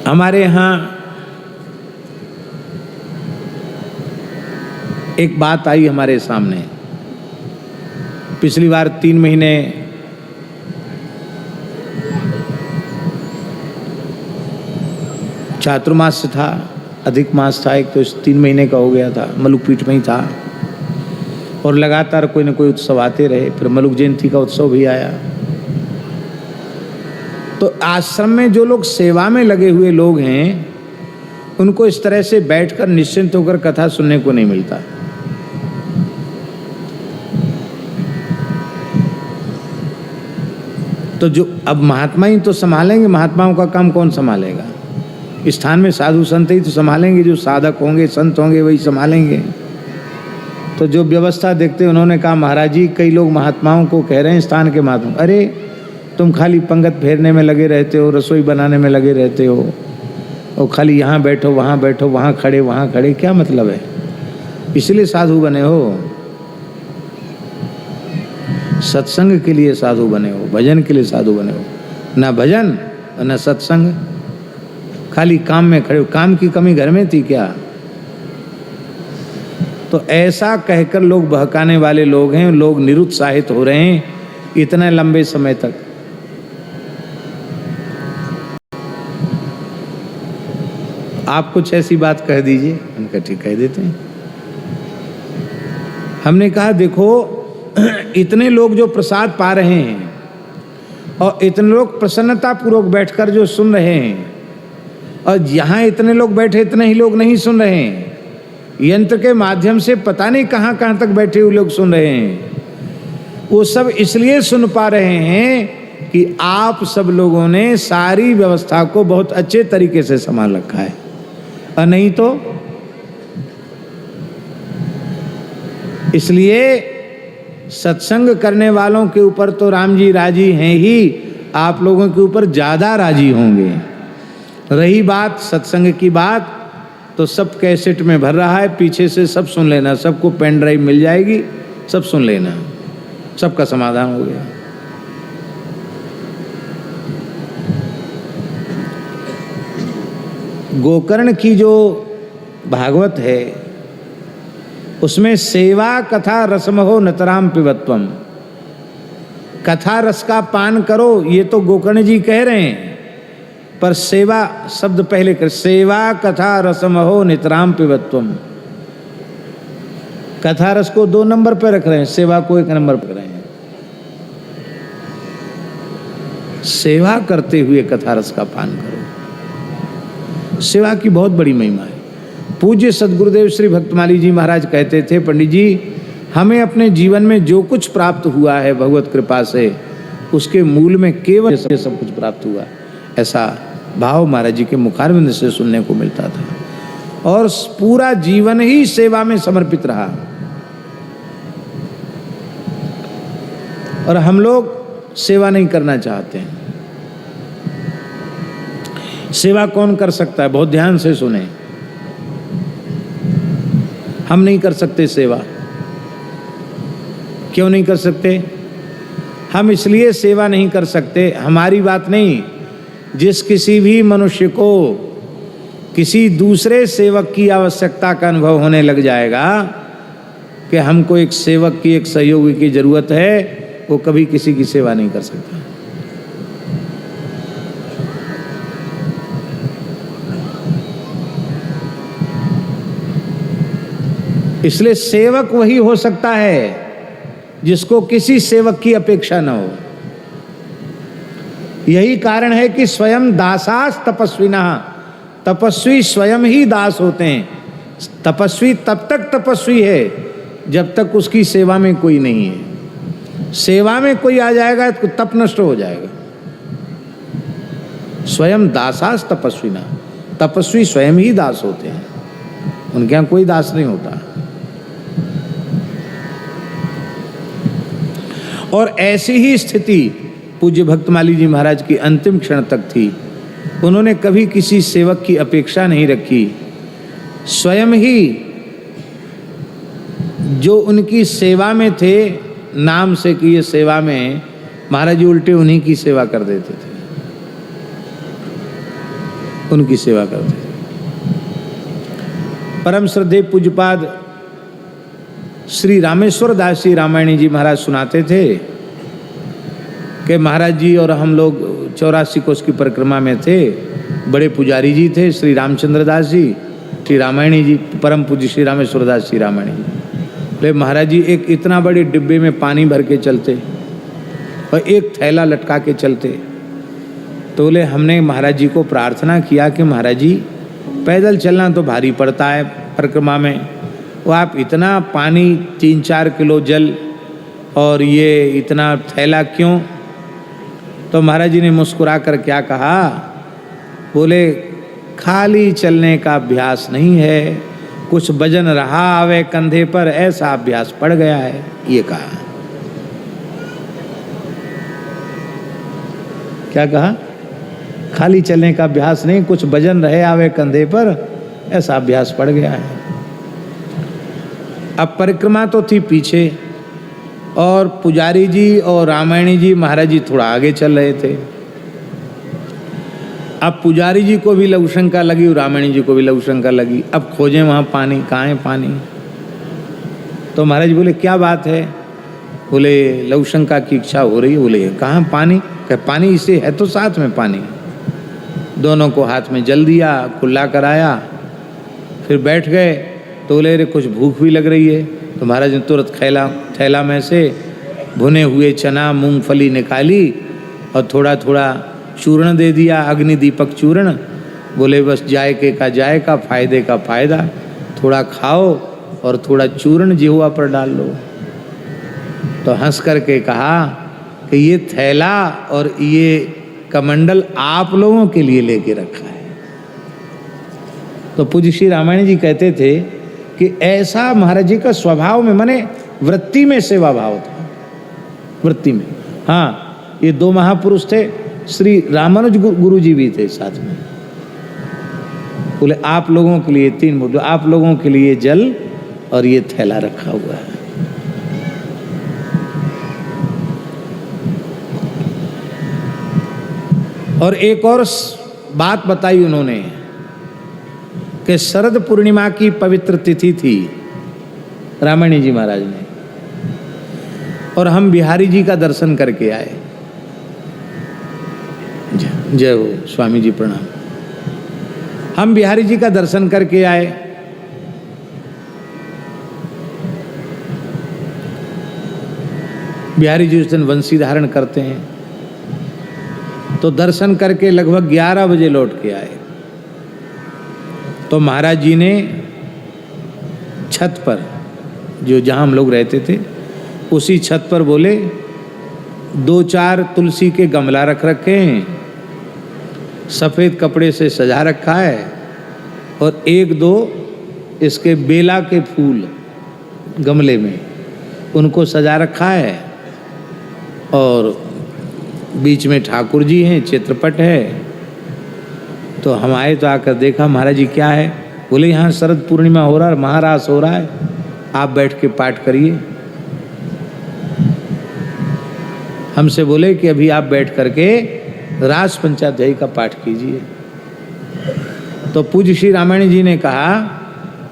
हमारे यहाँ एक बात आई हमारे सामने। पिछली बार 3 महीने चातुर्मास था, अधिक मास था, एक तो 3 महीने का हो गया था, मलुक पीठ में ही था और लगातार कोई न कोई उत्सव आते रहे। फिर मलुक जयंती का उत्सव भी आया। तो आश्रम में जो लोग सेवा में लगे हुए लोग हैं, उनको इस तरह से बैठकर निश्चिंत होकर कथा सुनने को नहीं मिलता। तो जो अब महात्मा ही तो संभालेंगे, महात्माओं का काम कौन संभालेगा? स्थान में साधु संत ही तो संभालेंगे, जो साधक होंगे संत होंगे वही संभालेंगे। तो जो व्यवस्था देखते उन्होंने कहा, महाराज जी कई लोग महात्माओं को कह रहे हैं स्थान के महात्मा, अरे तुम खाली पंगत फेरने में लगे रहते हो, रसोई बनाने में लगे रहते हो, और खाली यहाँ बैठो वहाँ बैठो, वहाँ खड़े, क्या मतलब है? इसलिए साधु बने हो? सत्संग के लिए साधु बने हो, भजन के लिए साधु बने हो। ना भजन और ना सत्संग, खाली काम में खड़े हो। काम की कमी घर में थी क्या? तो ऐसा कहकर लोग बहकाने वाले लोग हैं, लोग निरुत्साहित हो रहे हैं इतने लंबे समय तक। आप कुछ ऐसी बात कह दीजिए। उनका ठीक कह देते हैं। हमने कहा देखो, इतने लोग जो प्रसाद पा रहे हैं और इतने लोग प्रसन्नता पूर्वक बैठकर जो सुन रहे हैं, और यहाँ इतने लोग बैठे इतने ही लोग नहीं सुन रहे हैं। यंत्र के माध्यम से पता नहीं कहाँ कहाँ तक बैठे हुए लोग सुन रहे हैं। वो सब इसलिए सुन पा रहे हैं कि आप सब लोगों ने सारी व्यवस्था को बहुत अच्छे तरीके से संभाल रखा है, और नहीं तो इसलिए सत्संग करने वालों के ऊपर तो राम जी राजी हैं ही, आप लोगों के ऊपर ज्यादा राजी होंगे। रही बात सत्संग की बात, तो सब कैसेट में भर रहा है, पीछे से सब सुन लेना, सबको पेन ड्राइव मिल जाएगी, सब सुन लेना, सबका समाधान हो गया। गोकर्ण की जो भागवत है उसमें सेवा कथा रसमहो नतराम पिबत्वम, कथा रस का पान करो, ये तो गोकर्ण जी कह रहे हैं, पर सेवा शब्द पहले कर, सेवा कथा रसमहो नितराम पिबत्वम। कथा रस को 2 नंबर पर रख रहे हैं, सेवा को 1 नंबर पर रख रहे हैं। सेवा करते हुए कथा रस का पान करो। सेवा की बहुत बड़ी महिमा है। पूज्य सद्गुरुदेव श्री भक्तमाली जी महाराज कहते थे, पंडित जी हमें अपने जीवन में जो कुछ प्राप्त हुआ है भगवत कृपा से, उसके मूल में केवल सब कुछ प्राप्त हुआ, ऐसा भाव महाराज जी के मुखारविंद से सुनने को मिलता था। और पूरा जीवन ही सेवा में समर्पित रहा। और हम लोग सेवा नहीं करना चाहते हैं। सेवा कौन कर सकता है? बहुत ध्यान से सुने। हम नहीं कर सकते सेवा। क्यों नहीं कर सकते? हम इसलिए सेवा नहीं कर सकते, हमारी बात नहीं, जिस किसी भी मनुष्य को किसी दूसरे सेवक की आवश्यकता का अनुभव होने लग जाएगा कि हमको एक सेवक की, एक सहयोगी की जरूरत है, वो कभी किसी की सेवा नहीं कर सकता। इसलिए सेवक वही हो सकता है जिसको किसी सेवक की अपेक्षा न हो। यही कारण है कि स्वयं दासास तपस्विना, तपस्वी स्वयं ही दास होते हैं। तपस्वी तब तक तपस्वी है जब तक उसकी सेवा में कोई नहीं है। सेवा में कोई आ जाएगा तो तप नष्ट हो जाएगा। स्वयं दासास तपस्विना, तपस्वी स्वयं ही दास होते हैं, उनके यहाँ कोई दास नहीं होता। और ऐसी ही स्थिति पूज्य भक्तमाली जी महाराज की अंतिम क्षण तक थी। उन्होंने कभी किसी सेवक की अपेक्षा नहीं रखी। स्वयं ही जो उनकी सेवा में थे, नाम से कि ये सेवा में, महाराज जी उल्टे उन्हीं की सेवा कर देते थे। उनकी सेवा करते थे। परम श्रद्धेय पूज्यपाद श्री रामेश्वर दास जी रामायणी जी महाराज सुनाते थे कि महाराज जी और हम लोग 84 कोस की परिक्रमा में थे। बड़े पुजारी जी थे श्री रामचंद्र दास जी, श्री रामायणी जी, परम पूज्य श्री रामेश्वर दास जी रामायणी जी। बोले महाराज जी एक इतना बड़े डिब्बे में पानी भर के चलते और एक थैला लटका के चलते। तो बोले हमने महाराज जी को प्रार्थना किया कि महाराज जी पैदल चलना तो भारी पड़ता है परिक्रमा में, वो आप इतना पानी 3-4 किलो जल और ये इतना थैला क्यों? तो महाराज जी ने मुस्कुरा कर क्या कहा? बोले खाली चलने का अभ्यास नहीं है, कुछ वजन रहा आवे कंधे पर, ऐसा अभ्यास पड़ गया है। ये कहा। क्या कहा? खाली चलने का अभ्यास नहीं, कुछ वजन रहे आवे कंधे पर, ऐसा अभ्यास पड़ गया है। अब परिक्रमा तो थी पीछे और पुजारी जी और रामायणी जी महाराज जी थोड़ा आगे चल रहे थे। अब पुजारी जी को भी लघु शंका लगी और रामायणी जी को भी लघु शंका लगी। अब खोजें वहाँ पानी, कहाँ है पानी? तो महाराज जी बोले क्या बात है? बोले लघु शंका की इच्छा हो रही है। बोले कहाँ पानी? कहे पानी इसे है तो साथ में पानी। दोनों को हाथ में जल दिया, कुल्ला कराया, फिर बैठ गए। तो बोले अरे कुछ भूख भी लग रही है। तो महाराज ने तुरंत थैला में से भुने हुए चना मूंगफली निकाली और थोड़ा थोड़ा चूर्ण दे दिया, अग्नि दीपक चूर्ण। बोले बस जायके का जायका, फायदे का फायदा, थोड़ा खाओ और थोड़ा चूर्ण जिह्वा पर डाल लो। तो हंस करके कहा कि ये थैला और ये कमंडल आप लोगों के लिए लेके रखा है। तो पूज्य श्री रामायण जी कहते थे कि ऐसा महाराज जी का स्वभाव में, माने वृत्ति में सेवा भाव था, वृत्ति में। हाँ, ये 2 महापुरुष थे, श्री रामानुज गुरु जी भी थे साथ में। बोले आप लोगों के लिए 3 मुद्दे, आप लोगों के लिए जल और ये थैला रखा हुआ है। और एक और बात बताई उन्होंने कि शरद पूर्णिमा की पवित्र तिथि थी रामायणी जी महाराज ने, और हम बिहारी जी का दर्शन करके आए। जय हो स्वामी जी, प्रणाम। हम बिहारी जी का दर्शन करके आए। बिहारी जी उस दिन वंशी धारण करते हैं। तो दर्शन करके लगभग 11 बजे लौट के आए। तो महाराज जी ने छत पर, जो जहाँ हम लोग रहते थे, उसी छत पर बोले 2-4 तुलसी के गमला रख रखे हैं, सफ़ेद कपड़े से सजा रखा है, और 1-2 इसके बेला के फूल गमले में उनको सजा रखा है, और बीच में ठाकुर जी हैं, चित्रपट है। तो हम आए तो आकर देखा, महाराज जी क्या है? बोले यहाँ शरद पूर्णिमा हो रहा है, महारास हो रहा है, आप बैठ के पाठ करिए। हमसे बोले कि अभी आप बैठ करके रास पंचाध्यायी का पाठ कीजिए। तो पूज्य श्री रामायण जी ने कहा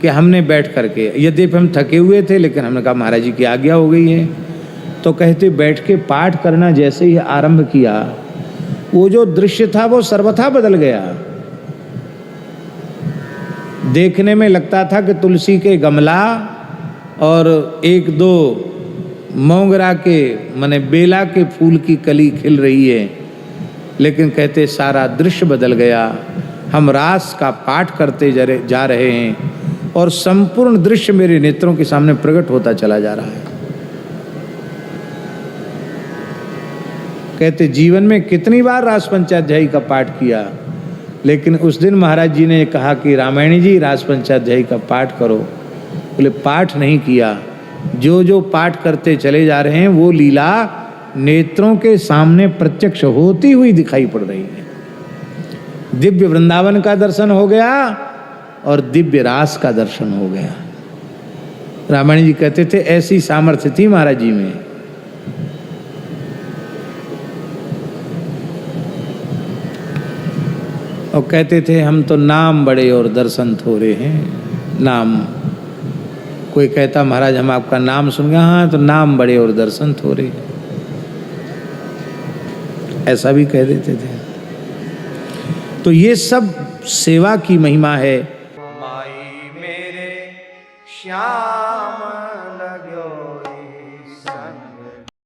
कि हमने बैठ करके, यद्यपि हम थके हुए थे, लेकिन हमने कहा महाराज जी की आज्ञा हो गई है। तो कहते बैठ के पाठ करना जैसे ही आरंभ किया, वो जो दृश्य था वो सर्वथा बदल गया। देखने में लगता था कि तुलसी के गमला और 1-2 मोगरा के माने बेला के फूल की कली खिल रही है, लेकिन कहते सारा दृश्य बदल गया। हम रास का पाठ करते जा रहे हैं और संपूर्ण दृश्य मेरे नेत्रों के सामने प्रकट होता चला जा रहा है। कहते जीवन में कितनी बार रास पंचाध्यायी का पाठ किया, लेकिन उस दिन महाराज जी ने कहा कि रामायणी जी रास पंचाध्यायी का पाठ करो। बोले पाठ नहीं किया, जो जो पाठ करते चले जा रहे हैं वो लीला नेत्रों के सामने प्रत्यक्ष होती हुई दिखाई पड़ रही है। दिव्य वृंदावन का दर्शन हो गया और दिव्य रास का दर्शन हो गया। रामायण जी कहते थे ऐसी सामर्थ्य थी महाराज जी में। और कहते थे हम तो नाम बड़े और दर्शन थोड़े हैं। नाम, कोई कहता महाराज हम आपका नाम सुन गए, हाँ तो नाम बड़े और दर्शन थोड़े, ऐसा भी कह देते थे। तो ये सब सेवा की महिमा है। माई मेरे श्याम